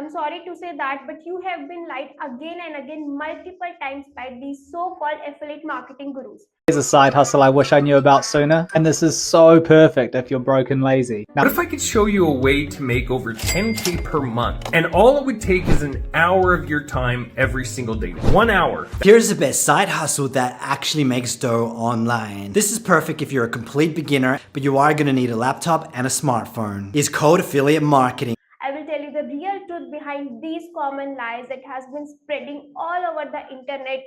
I'm sorry to say that, but you have been lied again and again multiple times by these so-called affiliate marketing gurus. Here's a side hustle I wish I knew about sooner, and this is so perfect if you're broke and lazy. What if I could show you a way to make over 10K per month, and all it would take is an hour of your time every single day? 1 hour. Here's the best side hustle that actually makes dough online. This is perfect if you're a complete beginner, but you are gonna need a laptop and a smartphone. It's called affiliate marketing. I will tell you the real truth behind these common lies that has been spreading all over the internet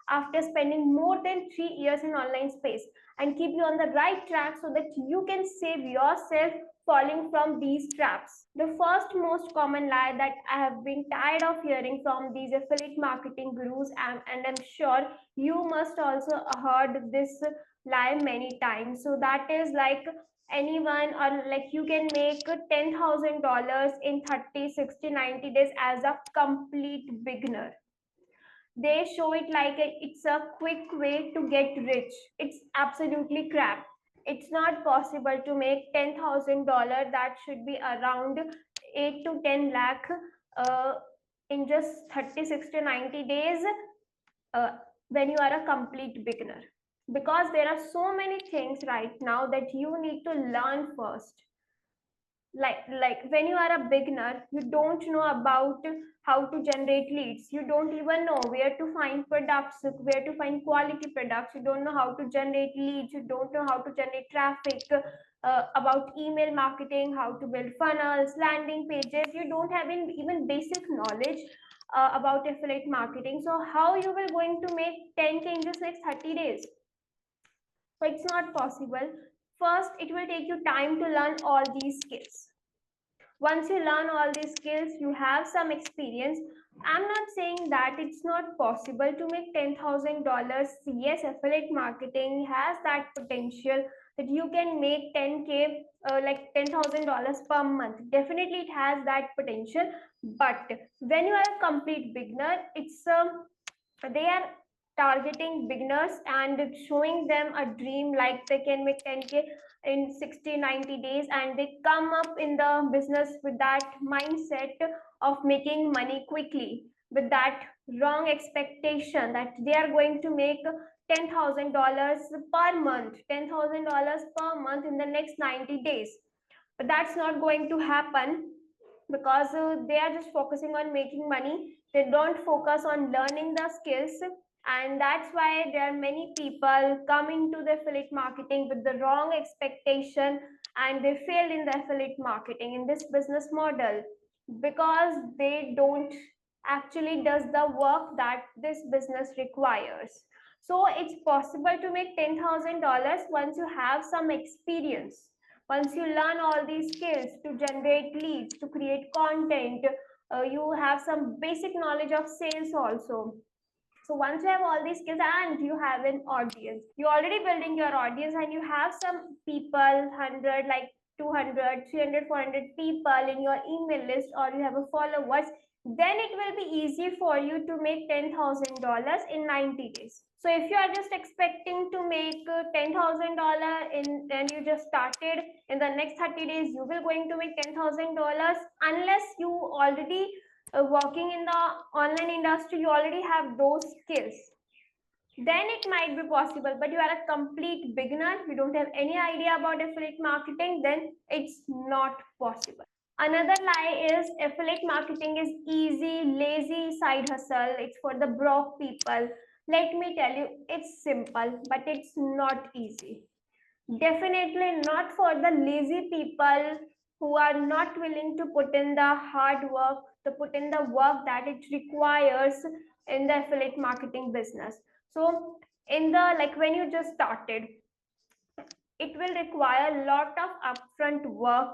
after spending more than 3 years in online space, and keep you on the right track so that you can save yourself falling from these traps. The first most common lie that I have been tired of hearing from these affiliate marketing gurus, and I'm sure you must also heard this lie many times. So that is like anyone, or like you can make $10,000 in 30, 60, 90 days as a complete beginner. They show it like it's a quick way to get rich. It's absolutely crap. It's not possible to make $10,000. That should be around 8 to 10 lakh uh, in just 30, 60, 90 days uh, when you are a complete beginner. Because there are so many things right now that you need to learn first. Like when you are a beginner, you don't know about how to generate leads. You don't even know where to find products, where to find quality products. You don't know how to generate leads. You don't know how to generate traffic, about email marketing, how to build funnels, landing pages. You don't have even basic knowledge about affiliate marketing. So how you will going to make 10K in just next 30 days? So it's not possible. First, it will take you time to learn all these skills. Once you learn all these skills, you have some experience. I'm not saying that it's not possible to make $10,000. Yes, affiliate marketing has that potential that you can make 10K, like $10,000 per month. Definitely, it has that potential. But when you are a complete beginner, they are targeting beginners and showing them a dream like they can make 10K in 60, 90 days, and they come up in the business with that mindset of making money quickly, with that wrong expectation that they are going to make $10,000 per month, $10,000 per month in the next 90 days. But that's not going to happen, because they are just focusing on making money. They don't focus on learning the skills, and that's why there are many people coming to the affiliate marketing with the wrong expectation, and they fail in the affiliate marketing in this business model, because they don't actually does the work that this business requires. So it's possible to make $10,000 once you have some experience, once you learn all these skills to generate leads, to create content. You have some basic knowledge of sales also. So once you have all these skills and you have an audience, you're already building your audience, and you have some people, 100, like 200, 300, 400 people in your email list, or you have a followers, then it will be easy for you to make $10,000 in 90 days. So if you are just expecting to make $10,000 in, and you just started, in the next 30 days you will going to make $10,000, unless you already working in the online industry, you already have those skills, then it might be possible. But you are a complete beginner, you don't have any idea about affiliate marketing, then it's not possible. Another lie is affiliate marketing is easy, lazy side hustle. It's for the broke people. Let me tell you, it's simple, but it's not easy. Definitely not for the lazy people who are not willing to put in the hard work, to put in the work that it requires in the affiliate marketing business. So in the, like when you just started, it will require a lot of upfront work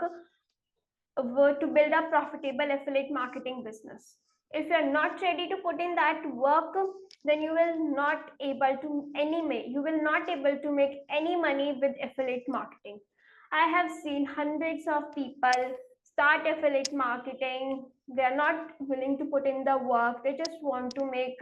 to build a profitable affiliate marketing business. If you're not ready to put in that work, then you will not able to you will not able to make any money with affiliate marketing. I have seen hundreds of people start affiliate marketing. They are not willing to put in the work. They just want to make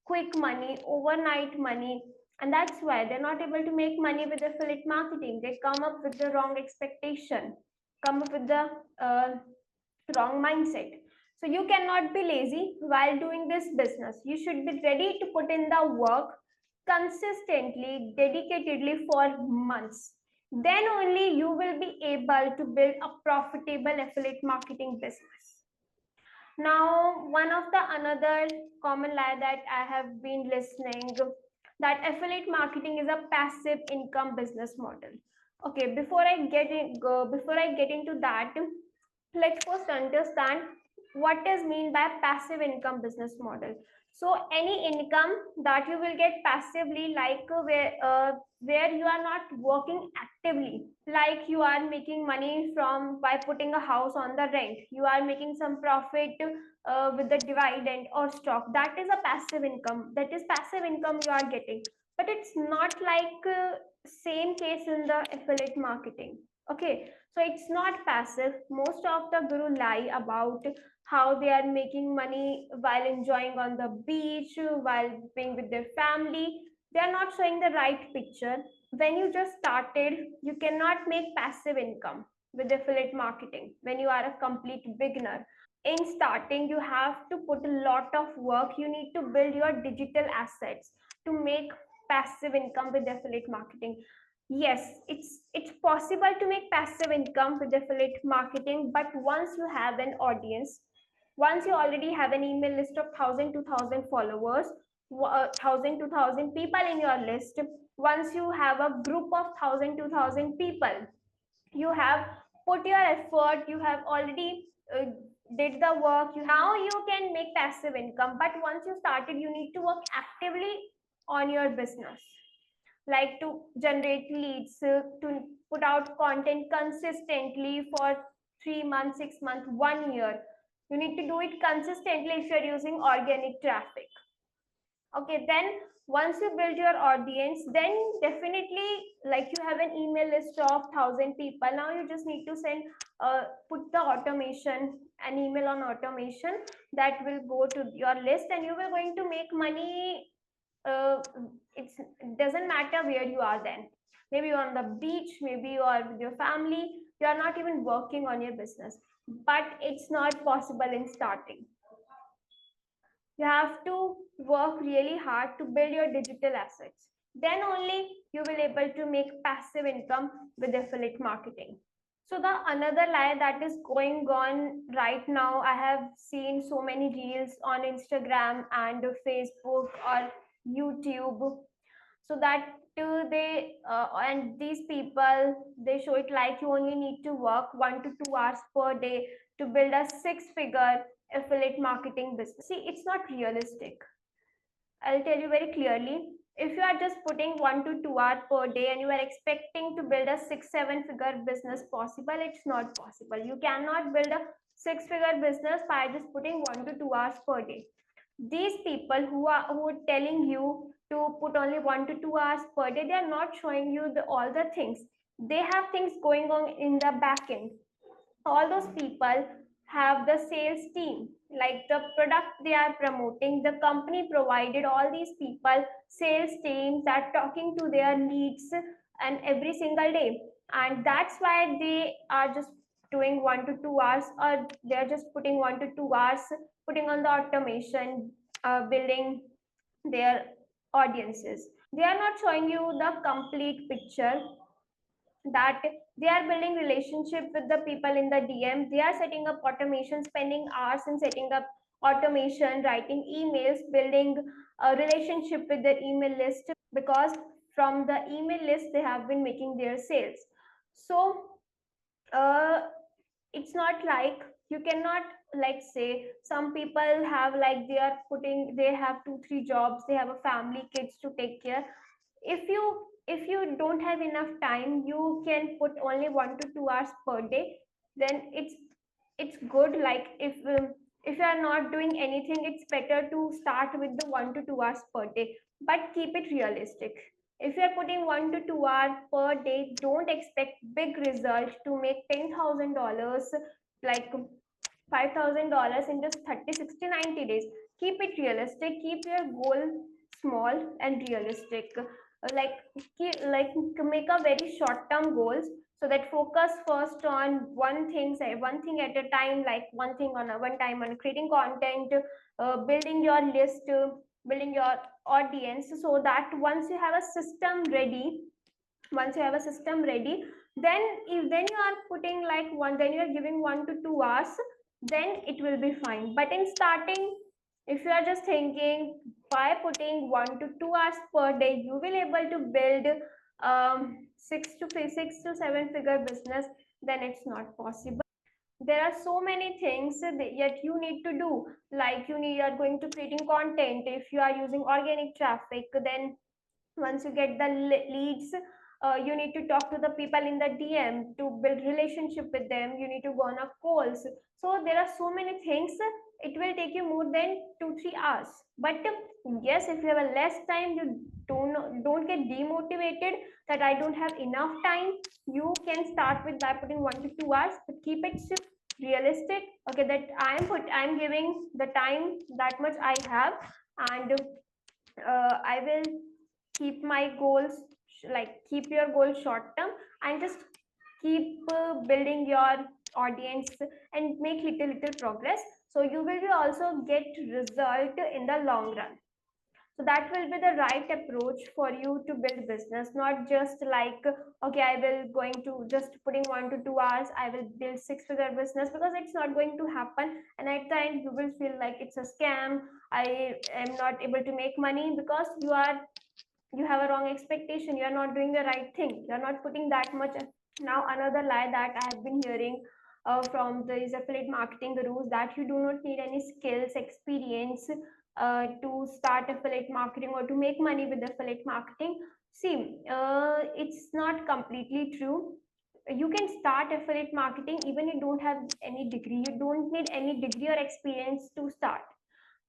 quick money, overnight money, and that's why they're not able to make money with affiliate marketing. They come up with the wrong expectation, come up with the wrong mindset. So you cannot be lazy while doing this business. You should be ready to put in the work consistently, dedicatedly for months. Then only you will be able to build a profitable affiliate marketing business. Now, one of the another common lie that I have been listening, that affiliate marketing is a passive income business model. Okay, before I get into that, let's first understand what is mean by passive income business model. So any income that you will get passively, like where you are not working actively, like you are making money from by putting a house on the rent, you are making some profit with the dividend or stock, that is a passive income, that is passive income you are getting. But it's not like same case in the affiliate marketing. Okay, so it's not passive. Most of the guru lie about how they are making money while enjoying on the beach, while being with their family. They are not showing the right picture. When you just started, you cannot make passive income with affiliate marketing when you are a complete beginner. In starting, you have to put a lot of work. You need to build your digital assets to make passive income with affiliate marketing. Yes, it's possible to make passive income with affiliate marketing, but once you have an audience, once you already have an email list of 1000 to 1000 followers, 1000 to 1000 people in your list, once you have a group of 1000 to 1000 people, you have put your effort, you have already did the work, you now you can make passive income. But once you started, you need to work actively on your business, like to generate leads, to put out content consistently for 3 months, 6 months, 1 year. You need to do it consistently if you're using organic traffic. Okay, then once you build your audience, then definitely, like you have an email list of 1000 people, now you just need to send put the automation, an email on automation that will go to your list, and you will going to make money. It doesn't matter where you are then. Maybe you're on the beach, maybe you are with your family, you are not even working on your business. But it's not possible in starting. You have to work really hard to build your digital assets. Then only you will able to make passive income with affiliate marketing. So the another lie that is going on right now, I have seen so many reels on Instagram and Facebook or YouTube, so that they and these people, they show it like you only need to work 1 to 2 hours per day to build a six-figure affiliate marketing business. See, it's not realistic. I'll tell you very clearly. If you are just putting 1 to 2 hours per day and you are expecting to build a 6 7 figure business possible, it's not possible. You cannot build a 6 figure business by just putting 1 to 2 hours per day. These people who are telling you to put only 1 to 2 hours per day, they are not showing you all the things. They have things going on in the back end. All those people have the sales team, like the product they are promoting, the company provided all these people sales teams are talking to their leads and every single day, and that's why they are just doing 1 to 2 hours, or they're just putting 1 to 2 hours putting on the automation, building their audiences. They are not showing you the complete picture, that they are building relationship with the people in the DM. They are setting up automation, spending hours in setting up automation, writing emails, building a relationship with their email list, because from the email list they have been making their sales. So uh, it's not like you cannot, like say some people have, like they are putting, they have 2 3 jobs, they have a family, kids to take care. If you don't have enough time, you can put only 1 to 2 hours per day, then it's good. Like if you are not doing anything, it's better to start with the 1 to 2 hours per day, but keep it realistic. If you are putting 1 to 2 hours per day, don't expect big result to make $10,000, like $5,000 in just 30 60 90 days. Keep it realistic, keep your goal small and realistic. like make a very short term goals, so that focus first on one thing at a time, like one thing on a one time on creating content, building your list, building your audience, so that once you have a system ready, then if then you are putting like one, then you are giving 1 to 2 hours, then it will be fine. But in starting, if you are just thinking by putting 1 to 2 hours per day you will able to build 6 to 7 figure business, then it's not possible. There are so many things that yet you need to do, like you are going to creating content. If you are using organic traffic, then once you get the leads, you need to talk to the people in the DM to build relationship with them. You need to go on a calls. So there are so many things. It will take you more than 2 3 hours. But yes, if you have a less time, you don't get demotivated that I don't have enough time. You can start with by putting 1 to 2 hours, but keep it realistic. Okay, that I'm giving the time that much I have, and I will keep my goals, like keep your goals short term, and just keep building your audience and make little progress, so you will be also get result in the long run. So that will be the right approach for you to build business, not just like, okay, I will going to just putting 1 to 2 hours I will build 6 figure business, because it's not going to happen. And at the end you will feel like it's a scam, I am not able to make money, because you have a wrong expectation, you are not doing the right thing, you are not putting that much. Now another lie that I have been hearing from these affiliate marketing gurus, that you do not need any skills experience to start affiliate marketing or to make money with affiliate marketing. See, it's not completely true. You can start affiliate marketing even you don't have any degree, you don't need any degree or experience to start.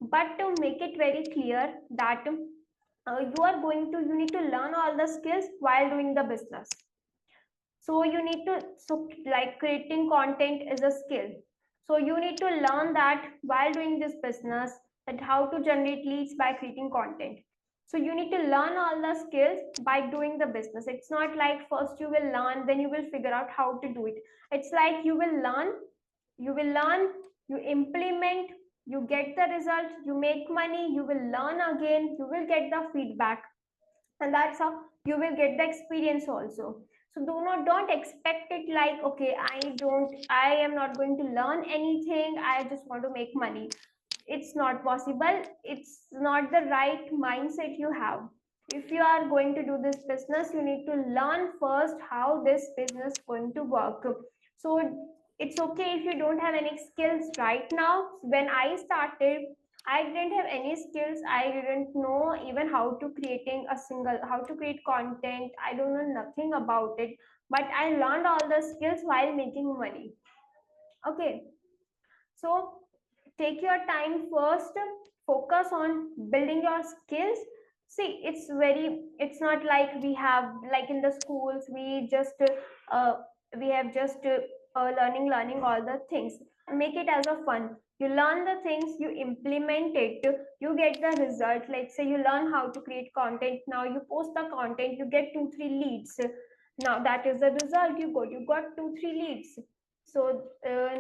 But to make it very clear that you need to learn all the skills while doing the business. So you need to, so like creating content is a skill, so you need to learn that while doing this business, that how to generate leads by creating content. So you need to learn all the skills by doing the business. It's not like first you will learn then you will figure out how to do it. It's like you will learn, you implement, you get the result, you make money, you will learn again, you will get the feedback, and that's how you will get the experience also. So don't expect it like, okay, I am not going to learn anything, I just want to make money. It's not possible, it's not the right mindset you have. If you are going to do this business, you need to learn first how this business going to work. So it's okay if you don't have any skills right now. When I started, I didn't have any skills, I didn't know even how to create content, I don't know nothing about it. But I learned all the skills while making money. Okay, so take your time first, focus on building your skills. See, it's not like we have, like in the schools uh, we have just learning all the things. Make it as a fun. You learn the things, you implement it, you get the result. Let's say you learn how to create content, now you post the content, you get 2 3 leads. Now that is the result you got 2 3 leads. So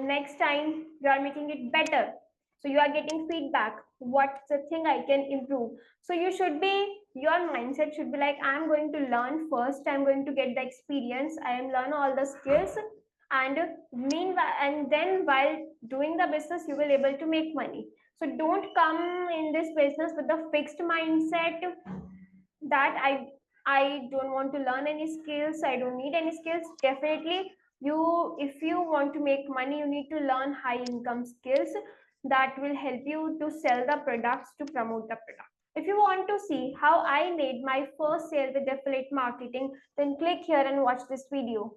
next time you are making it better, so you are getting feedback, what's the thing I can improve. So your mindset should be like, I'm going to learn first, I'm going to get the experience, I am learn all the skills, and meanwhile, and then while doing the business you will able to make money. So don't come in this business with the fixed mindset that I don't want to learn any skills, I don't need any skills. Definitely, if you want to make money, you need to learn high income skills that will help you to sell the products, to promote the product. If you want to see how I made my first sale with affiliate marketing, then click here and watch this video.